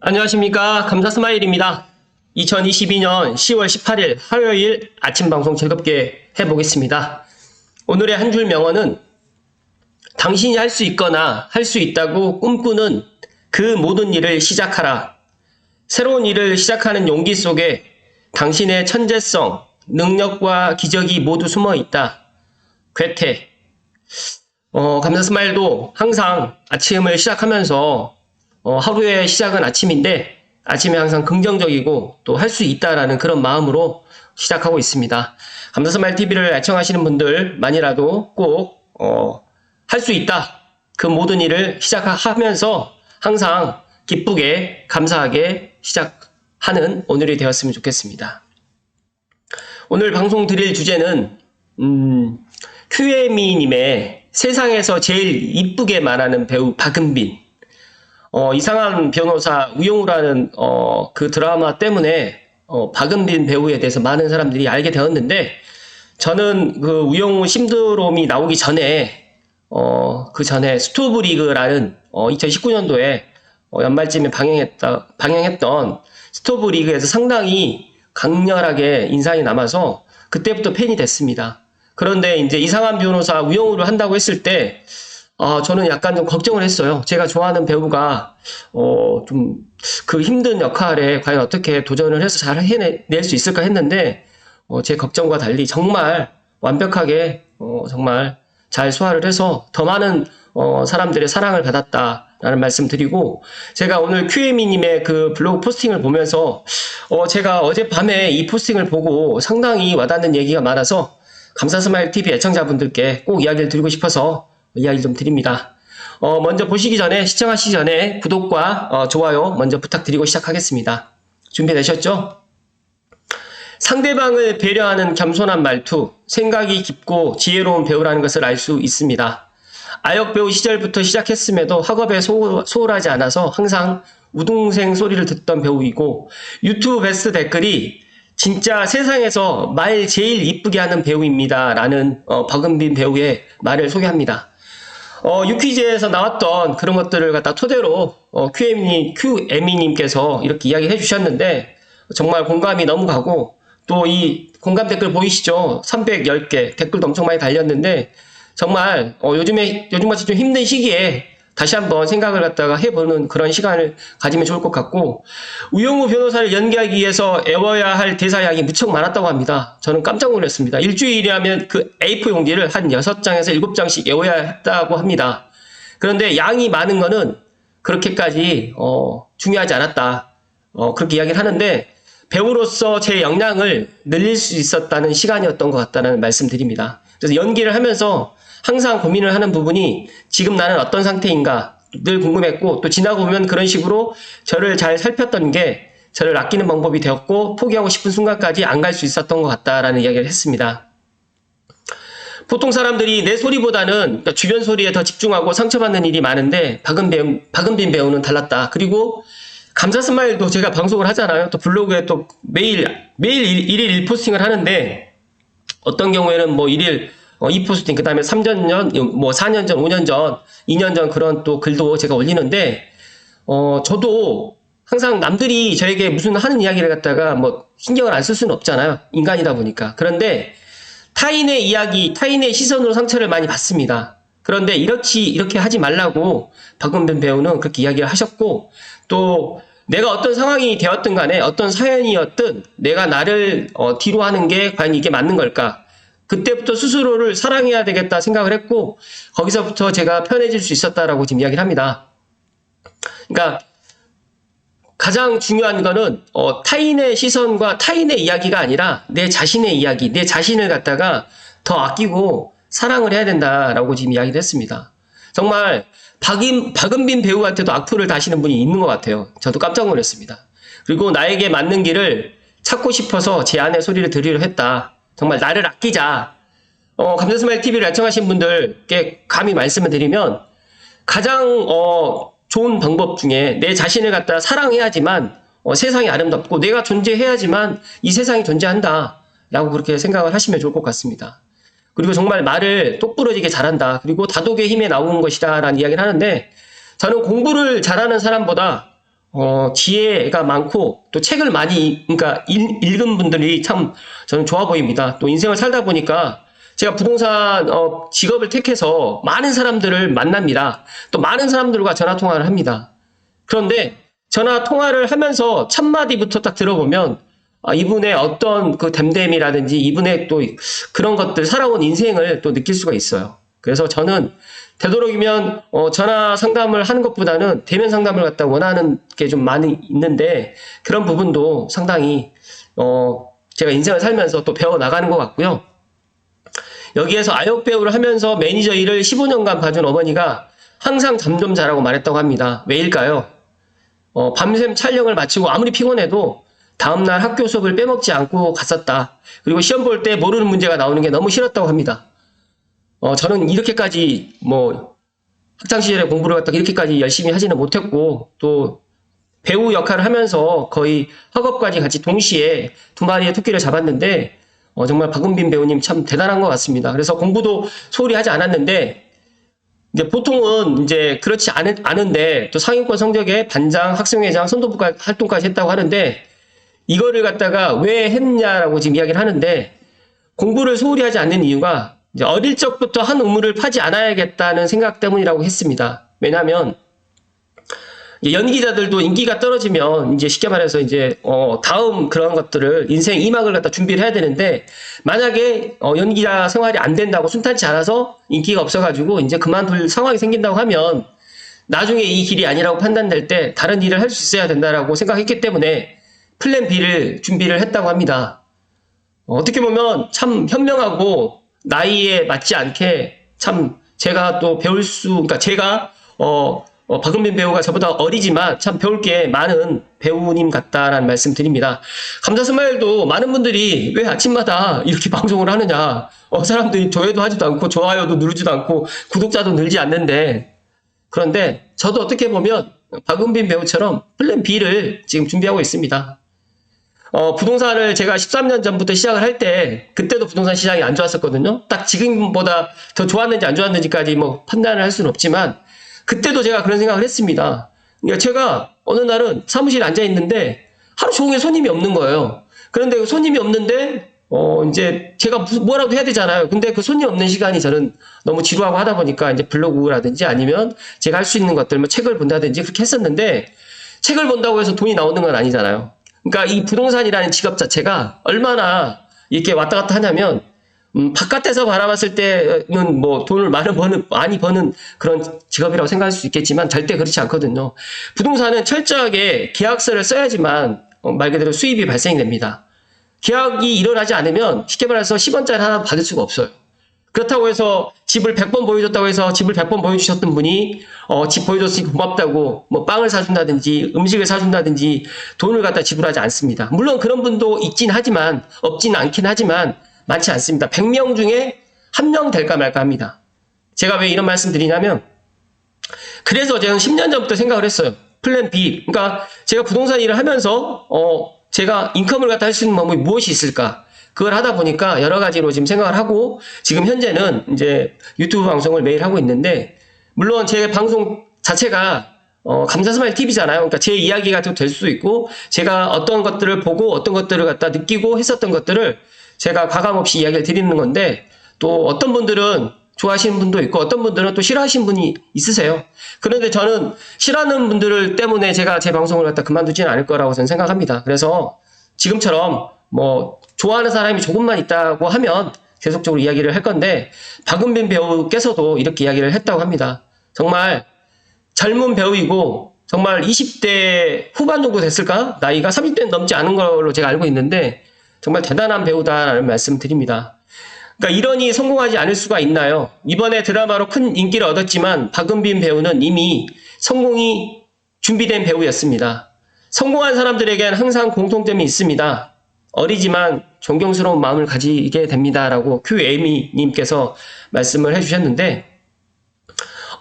안녕하십니까. 감사스마일입니다. 2022년 10월 18일 화요일 아침 방송 즐겁게 해보겠습니다. 오늘의 한 줄 명언은 당신이 할 수 있거나 할 수 있다고 꿈꾸는 그 모든 일을 시작하라. 새로운 일을 시작하는 용기 속에 당신의 천재성, 능력과 기적이 모두 숨어 있다. 괴테. 감사스마일도 항상 아침을 시작하면서 하루의 시작은 아침인데 아침에 항상 긍정적이고 또 할 수 있다라는 그런 마음으로 시작하고 있습니다. 감사스마일 TV를 애청하시는 분들만이라도 꼭 할 수 있다. 그 모든 일을 시작하면서 항상 기쁘게 감사하게 시작하는 오늘이 되었으면 좋겠습니다. 오늘 방송 드릴 주제는 QM이님의 세상에서 제일 이쁘게 말하는 배우 박은빈, 이상한 변호사 우영우라는 그 드라마 때문에 박은빈 배우에 대해서 많은 사람들이 알게 되었는데, 저는 그 우영우 신드롬이 나오기 전에 그 전에 스토브리그라는 2019년도에 연말쯤에 방영했던 스토브리그에서 상당히 강렬하게 인상이 남아서 그때부터 팬이 됐습니다. 그런데 이제 이상한 변호사 우영우를 한다고 했을 때 저는 약간 좀 걱정을 했어요. 제가 좋아하는 배우가 좀 그 힘든 역할에 과연 어떻게 도전을 해서 잘 해낼 수 있을까 했는데 제 걱정과 달리 정말 완벽하게 정말 잘 소화를 해서 더 많은 사람들의 사랑을 받았다라는 말씀 드리고, 제가 오늘 QM이님의 그 블로그 포스팅을 보면서 제가 어젯밤에 이 포스팅을 보고 상당히 와닿는 얘기가 많아서 감사스마일 TV 애청자분들께 꼭 이야기를 드리고 싶어서 이야기 좀 드립니다. 먼저 보시기 전에, 시청하시기 전에 구독과 좋아요 먼저 부탁드리고 시작하겠습니다. 준비되셨죠? 상대방을 배려하는 겸손한 말투, 생각이 깊고 지혜로운 배우라는 것을 알 수 있습니다. 아역 배우 시절부터 시작했음에도 학업에 소홀하지 않아서 항상 우등생 소리를 듣던 배우이고, 유튜브 베스트 댓글이 진짜 세상에서 말 제일 이쁘게 하는 배우입니다 라는 박은빈 배우의 말을 소개합니다. 유퀴즈에서 나왔던 그런 것들을 갖다 토대로 QM이님께서 이렇게 이야기를 해주셨는데 정말 공감이 너무 가고, 또 이 공감 댓글 보이시죠? 310개 댓글도 엄청 많이 달렸는데 정말 요즘같이 좀 힘든 시기에 다시 한번 생각을 갖다가 해보는 그런 시간을 가지면 좋을 것 같고, 우영우 변호사를 연기하기 위해서 애워야 할 대사량이 무척 많았다고 합니다. 저는 깜짝 놀랐습니다. 일주일이라면 그 A4 용지를 한 6장에서 7장씩 애워야 했다고 합니다. 그런데 양이 많은 거는 그렇게까지 중요하지 않았다. 그렇게 이야기를 하는데, 배우로서 제 역량을 늘릴 수 있었다는 시간이었던 것 같다는 말씀드립니다. 그래서 연기를 하면서 항상 고민을 하는 부분이 지금 나는 어떤 상태인가 늘 궁금했고, 또 지나고 보면 그런 식으로 저를 잘 살폈던 게 저를 아끼는 방법이 되었고, 포기하고 싶은 순간까지 안 갈 수 있었던 것 같다라는 이야기를 했습니다. 보통 사람들이 내 소리보다는 주변 소리에 더 집중하고 상처받는 일이 많은데 박은빈 배우는 달랐다. 그리고 감사스마일도 제가 방송을 하잖아요. 또 블로그에 또 매일 1일 1포스팅을 하는데, 어떤 경우에는 뭐 1일 2포스팅, 그 다음에 3년 전, 뭐 4년 전, 5년 전, 2년 전 그런 또 글도 제가 올리는데, 저도 항상 남들이 저에게 무슨 하는 이야기를 갖다가 뭐 신경을 안 쓸 수는 없잖아요. 인간이다 보니까. 그런데 타인의 이야기, 타인의 시선으로 상처를 많이 받습니다. 그런데 이렇게 하지 말라고 박은빈 배우는 그렇게 이야기를 하셨고, 또 내가 어떤 상황이 되었든 간에 어떤 사연이었든 내가 나를 뒤로 하는 게 과연 이게 맞는 걸까? 그때부터 스스로를 사랑해야 되겠다 생각을 했고, 거기서부터 제가 편해질 수 있었다라고 지금 이야기를 합니다. 그러니까 가장 중요한 거는 타인의 시선과 타인의 이야기가 아니라 내 자신의 이야기, 내 자신을 갖다가 더 아끼고 사랑을 해야 된다라고 지금 이야기를 했습니다. 정말 박은빈 배우한테도 악플을 다시는 분이 있는 것 같아요. 저도 깜짝 놀랐습니다. 그리고 나에게 맞는 길을 찾고 싶어서 제 안의 소리를 들으려 했다. 정말 나를 아끼자. 감사스마일 TV를 애청하신 분들께 감히 말씀을 드리면, 가장 좋은 방법 중에 내 자신을 갖다 사랑해야지만 세상이 아름답고, 내가 존재해야지만 이 세상이 존재한다 라고 그렇게 생각을 하시면 좋을 것 같습니다. 그리고 정말 말을 똑부러지게 잘한다. 그리고 다독의 힘에 나오는 것이다 라는 이야기를 하는데, 저는 공부를 잘하는 사람보다 지혜가 많고 또 책을 많이 그러니까 읽은 분들이 참 저는 좋아 보입니다. 또 인생을 살다 보니까 제가 부동산 직업을 택해서 많은 사람들을 만납니다. 또 많은 사람들과 전화 통화를 합니다. 그런데 전화 통화를 하면서 첫 마디부터 딱 들어보면 이분의 어떤 그 댐댐이라든지 이분의 또 그런 것들 살아온 인생을 또 느낄 수가 있어요. 그래서 저는 되도록이면 전화 상담을 하는 것보다는 대면 상담을 갖다 원하는 게 좀 많이 있는데 그런 부분도 상당히 제가 인생을 살면서 또 배워 나가는 것 같고요. 여기에서 아역 배우를 하면서 매니저 일을 15년간 봐준 어머니가 항상 잠 좀 자라고 말했다고 합니다. 왜일까요? 밤샘 촬영을 마치고 아무리 피곤해도 다음날 학교 수업을 빼먹지 않고 갔었다. 그리고 시험 볼 때 모르는 문제가 나오는 게 너무 싫었다고 합니다. 저는 이렇게까지 학창시절에 공부를 갖다가 이렇게까지 열심히 하지는 못했고 또 배우 역할을 하면서 거의 학업까지 같이 동시에 두 마리의 토끼를 잡았는데 정말 박은빈 배우님 참 대단한 것 같습니다. 그래서 공부도 소홀히 하지 않았는데 이제 보통은 이제 그렇지 않은데 또 상위권 성적에 반장, 학생회장, 선도부 활동까지 했다고 하는데 이거를 갖다가 왜 했냐라고 지금 이야기를 하는데 공부를 소홀히 하지 않는 이유가 이제 어릴 적부터 한 우물을 파지 않아야겠다는 생각 때문이라고 했습니다. 왜냐하면 연기자들도 인기가 떨어지면 이제 쉽게 말해서 이제 다음 그런 것들을 인생 2막을 갖다 준비를 해야 되는데 만약에 연기자 생활이 안 된다고 순탄치 않아서 인기가 없어가지고 이제 그만둘 상황이 생긴다고 하면 나중에 이 길이 아니라고 판단될 때 다른 일을 할 수 있어야 된다라고 생각했기 때문에 플랜 B를 준비를 했다고 합니다. 어떻게 보면 참 현명하고 나이에 맞지 않게 참 제가 또 그러니까 제가 박은빈 배우가 저보다 어리지만 참 배울 게 많은 배우님 같다라는 말씀 드립니다. 감자스마일도 많은 분들이 왜 아침마다 이렇게 방송을 하느냐. 사람들이 조회도 하지도 않고 좋아요도 누르지도 않고 구독자도 늘지 않는데 그런데 저도 어떻게 보면 박은빈 배우처럼 플랜 B를 지금 준비하고 있습니다. 부동산을 제가 13년 전부터 시작을 할 때 그때도 부동산 시장이 안 좋았었거든요. 딱 지금보다 더 좋았는지 안 좋았는지까지 판단을 할 수는 없지만 그때도 제가 그런 생각을 했습니다. 그러니까 제가 어느 날은 사무실에 앉아 있는데 하루 종일 손님이 없는 거예요. 그런데 손님이 없는데 이제 제가 뭐라도 해야 되잖아요. 근데 그 손님 없는 시간이 저는 너무 지루하고 하다 보니까 이제 블로그라든지 아니면 제가 할 수 있는 것들 책을 본다든지 그렇게 했었는데 책을 본다고 해서 돈이 나오는 건 아니잖아요. 그러니까 이 부동산이라는 직업 자체가 얼마나 이렇게 왔다 갔다 하냐면 바깥에서 바라봤을 때는 돈을 많이 버는 그런 직업이라고 생각할 수 있겠지만 절대 그렇지 않거든요. 부동산은 철저하게 계약서를 써야지만 말 그대로 수입이 발생이 됩니다. 계약이 일어나지 않으면 쉽게 말해서 10원짜리 하나 받을 수가 없어요. 그렇다고 해서 집을 100번 보여줬다고 해서 집을 100번 보여주셨던 분이 집 보여줬으니까 고맙다고 빵을 사준다든지 음식을 사준다든지 돈을 갖다 지불하지 않습니다. 물론 그런 분도 있긴 하지만 없진 않긴 하지만 많지 않습니다. 100명 중에 1명 될까 말까 합니다. 제가 왜 이런 말씀 드리냐면 그래서 저는 10년 전부터 생각을 했어요. 플랜 B. 그러니까 제가 부동산 일을 하면서 제가 인컴을 갖다 할 수 있는 방법이 무엇이 있을까? 그걸 하다 보니까 여러 가지로 지금 생각을 하고 지금 현재는 이제 유튜브 방송을 매일 하고 있는데 물론 제 방송 자체가 감사스마일 TV잖아요. 그러니까 제 이야기가 될 수도 있고 제가 어떤 것들을 보고 어떤 것들을 갖다 느끼고 했었던 것들을 제가 과감없이 이야기를 드리는 건데 또 어떤 분들은 좋아하시는 분도 있고 어떤 분들은 또 싫어하시는 분이 있으세요. 그런데 저는 싫어하는 분들 때문에 제가 제 방송을 갖다 그만두지는 않을 거라고 저는 생각합니다. 그래서 지금처럼 좋아하는 사람이 조금만 있다고 하면 계속적으로 이야기를 할 건데 박은빈 배우께서도 이렇게 이야기를 했다고 합니다. 정말 젊은 배우이고 정말 20대 후반 정도 됐을까? 나이가 30대는 넘지 않은 걸로 제가 알고 있는데 정말 대단한 배우다라는 말씀 드립니다. 그러니까 이러니 성공하지 않을 수가 있나요? 이번에 드라마로 큰 인기를 얻었지만 박은빈 배우는 이미 성공이 준비된 배우였습니다. 성공한 사람들에겐 항상 공통점이 있습니다. 어리지만 존경스러운 마음을 가지게 됩니다라고 큐에이미님께서 말씀을 해주셨는데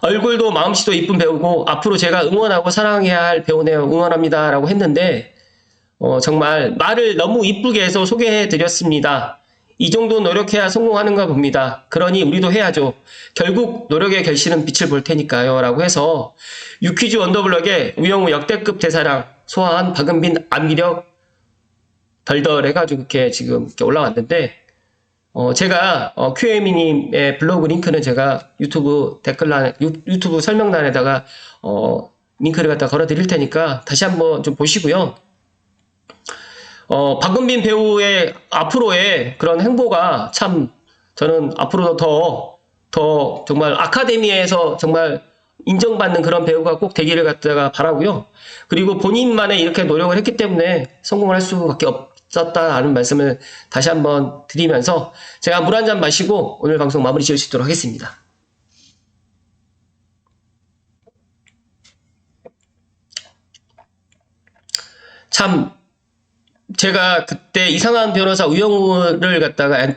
얼굴도 마음씨도 이쁜 배우고 앞으로 제가 응원하고 사랑해야 할 배우네요. 응원합니다라고 했는데 정말 말을 너무 이쁘게 해서 소개해드렸습니다. 이 정도 노력해야 성공하는가 봅니다. 그러니 우리도 해야죠. 결국 노력의 결실은 빛을 볼 테니까요. 라고 해서 유퀴즈 원더블럭에 우영우 역대급 대사랑 소화한 박은빈 암기력 덜덜 해가지고 이렇게 지금 이렇게 올라왔는데, 제가 QM이님의 블로그 링크는 제가 유튜브 댓글란, 유튜브 설명란에다가 링크를 갖다 걸어 드릴 테니까 다시 한번 좀 보시고요. 박은빈 배우의 앞으로의 그런 행보가 참 저는 앞으로도 더 정말 아카데미에서 정말 인정받는 그런 배우가 꼭 되기를 갖다가 바라고요. 그리고 본인만의 이렇게 노력을 했기 때문에 성공을 할 수밖에 없었다는 말씀을 다시 한번 드리면서 제가 물 한 잔 마시고 오늘 방송 마무리 지을 수 있도록 하겠습니다. 참 제가 그때 이상한 변호사 우영우를 갖다가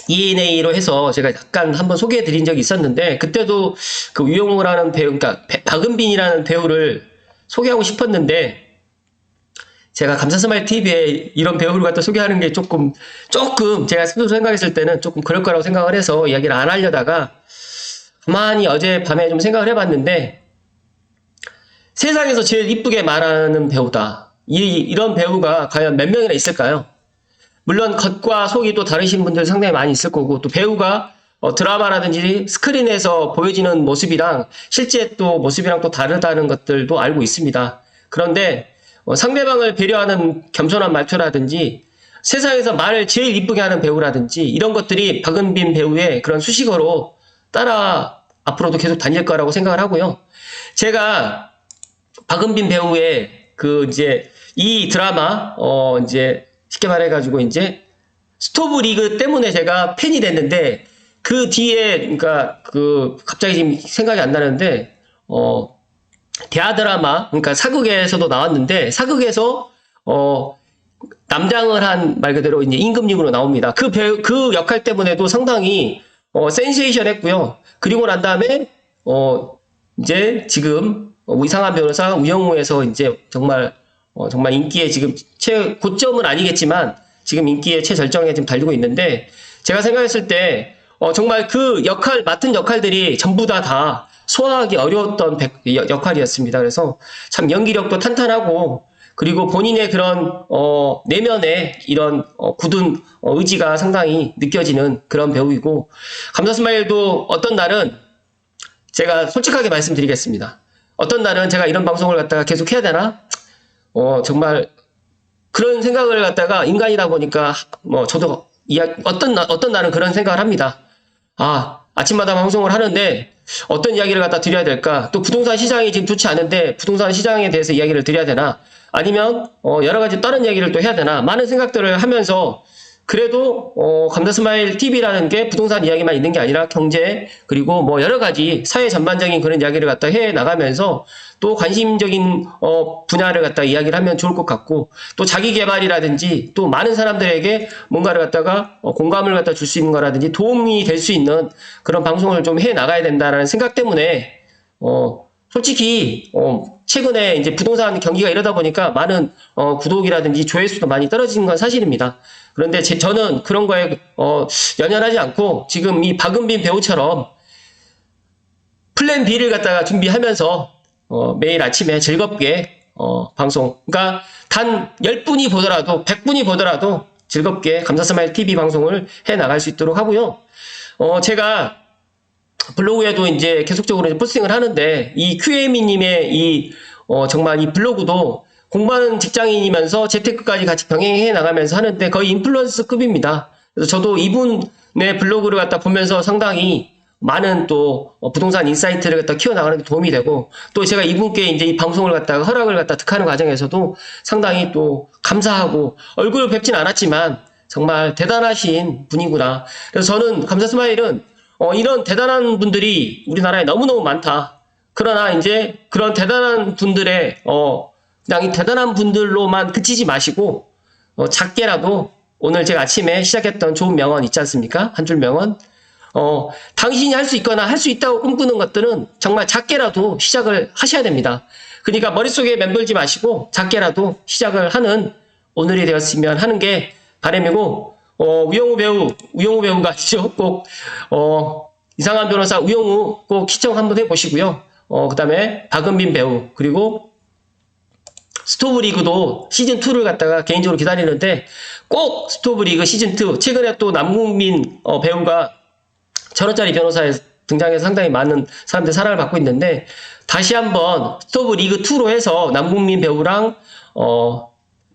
ENA로 해서 제가 약간 한번 소개해 드린 적이 있었는데, 그때도 그 우영우라는 배우, 그러니까 박은빈이라는 배우를 소개하고 싶었는데, 제가 감사스마일 TV에 이런 배우를 갖다 소개하는 게 조금 제가 스스로 생각했을 때는 조금 그럴 거라고 생각을 해서 이야기를 안 하려다가 가만히 어젯밤에 좀 생각을 해봤는데, 세상에서 제일 이쁘게 말하는 배우다. 이런 배우가 과연 몇 명이나 있을까요? 물론 겉과 속이 또 다르신 분들 상당히 많이 있을 거고, 또 배우가 드라마라든지 스크린에서 보여지는 모습이랑 실제 또 모습이랑 또 다르다는 것들도 알고 있습니다. 그런데 상대방을 배려하는 겸손한 말투라든지 세상에서 말을 제일 이쁘게 하는 배우라든지 이런 것들이 박은빈 배우의 그런 수식어로 따라 앞으로도 계속 다닐 거라고 생각을 하고요. 제가 박은빈 배우의 이 드라마, 쉽게 말해가지고 스토브 리그 때문에 제가 팬이 됐는데, 그 뒤에, 그러니까 갑자기 지금 생각이 안 나는데, 대하 드라마, 그러니까 사극에서도 나왔는데, 사극에서, 남장을 한 말 그대로 임금님으로 나옵니다. 그 역할 때문에도 상당히, 센세이션 했고요. 그리고 난 다음에, 지금, 이상한 변호사 우영우에서 정말 인기에 지금 고점은 아니겠지만 지금 인기의 최절정에 지금 달리고 있는데, 제가 생각했을 때 정말 맡은 역할들이 전부 다 소화하기 어려웠던 역할이었습니다. 그래서 참 연기력도 탄탄하고, 그리고 본인의 그런 내면의 이런 굳은 의지가 상당히 느껴지는 그런 배우이고, 감사스마일도 어떤 날은 제가 솔직하게 말씀드리겠습니다. 어떤 날은 제가 이런 방송을 갖다가 계속 해야 되나? 정말 그런 생각을 갖다가 인간이다 보니까 저도 어떤 날은 그런 생각을 합니다. 아침마다 방송을 하는데 어떤 이야기를 갖다 드려야 될까? 또 부동산 시장이 지금 좋지 않은데 부동산 시장에 대해서 이야기를 드려야 되나? 아니면 여러 가지 다른 이야기를 또 해야 되나? 많은 생각들을 하면서, 그래도 감사스마일 TV라는 게 부동산 이야기만 있는 게 아니라 경제, 그리고 여러 가지 사회 전반적인 그런 이야기를 갖다 해 나가면서 또 관심적인 분야를 갖다 이야기를 하면 좋을 것 같고, 또 자기 개발이라든지 또 많은 사람들에게 뭔가를 갖다가 공감을 갖다 줄 수 있는 거라든지 도움이 될 수 있는 그런 방송을 좀 해 나가야 된다라는 생각 때문에 솔직히 최근에 부동산 경기가 이러다 보니까 많은 구독이라든지 조회수도 많이 떨어지는 건 사실입니다. 그런데 저는 그런 거에 연연하지 않고 지금 이 박은빈 배우처럼 플랜 B를 갖다가 준비하면서 매일 아침에 즐겁게 방송, 그러니까 단 10분이 보더라도 100분이 보더라도 즐겁게 감사스마일 TV 방송을 해 나갈 수 있도록 하고요. 제가 블로그에도 계속적으로 포스팅을 하는데, 이 QM이님의 정말 이 블로그도 공부하는 직장인이면서 재테크까지 같이 병행해 나가면서 하는데 거의 인플루언서급입니다. 그래서 저도 이분의 블로그를 갖다 보면서 상당히 많은 또 부동산 인사이트를 갖다 키워나가는 데 도움이 되고, 또 제가 이분께 이 방송을 갖다가 허락을 갖다 득하는 과정에서도 상당히 또 감사하고, 얼굴을 뵙진 않았지만 정말 대단하신 분이구나. 그래서 저는 감사스마일은 이런 대단한 분들이 우리나라에 너무너무 많다. 그러나 그런 대단한 분들의 그냥 이 대단한 분들로만 그치지 마시고 작게라도 오늘 제가 아침에 시작했던 좋은 명언 있지 않습니까? 한 줄 명언. 당신이 할 수 있거나 할 수 있다고 꿈꾸는 것들은 정말 작게라도 시작을 하셔야 됩니다. 그러니까 머릿속에 맴돌지 마시고 작게라도 시작을 하는 오늘이 되었으면 하는 게 바람이고, 우영우 배우가 아시죠? 꼭, 이상한 변호사 우영우 꼭 시청 한번 해보시고요. 그 다음에 박은빈 배우, 그리고 스토브리그도 시즌2를 갖다가 개인적으로 기다리는데, 꼭 스토브리그 시즌2, 최근에 또 남궁민 배우가 천원짜리 변호사에 등장해서 상당히 많은 사람들 사랑을 받고 있는데, 다시 한번 스토브리그2로 해서 남궁민 배우랑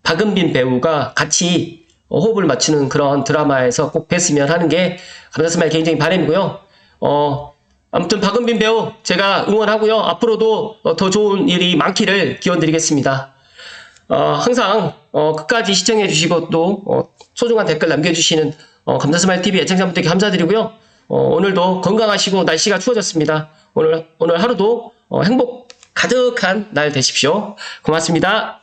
박은빈 배우가 같이 호흡을 맞추는 그런 드라마에서 꼭 뵀으면 하는 게 감자스마일 개인적인 바람이고요. 아무튼 박은빈 배우 제가 응원하고요. 앞으로도 더 좋은 일이 많기를 기원드리겠습니다. 항상 끝까지 시청해 주시고 또 소중한 댓글 남겨주시는 감자스마일TV 애청자분들께 감사드리고요. 오늘도 건강하시고 날씨가 추워졌습니다. 오늘 하루도 행복 가득한 날 되십시오. 고맙습니다.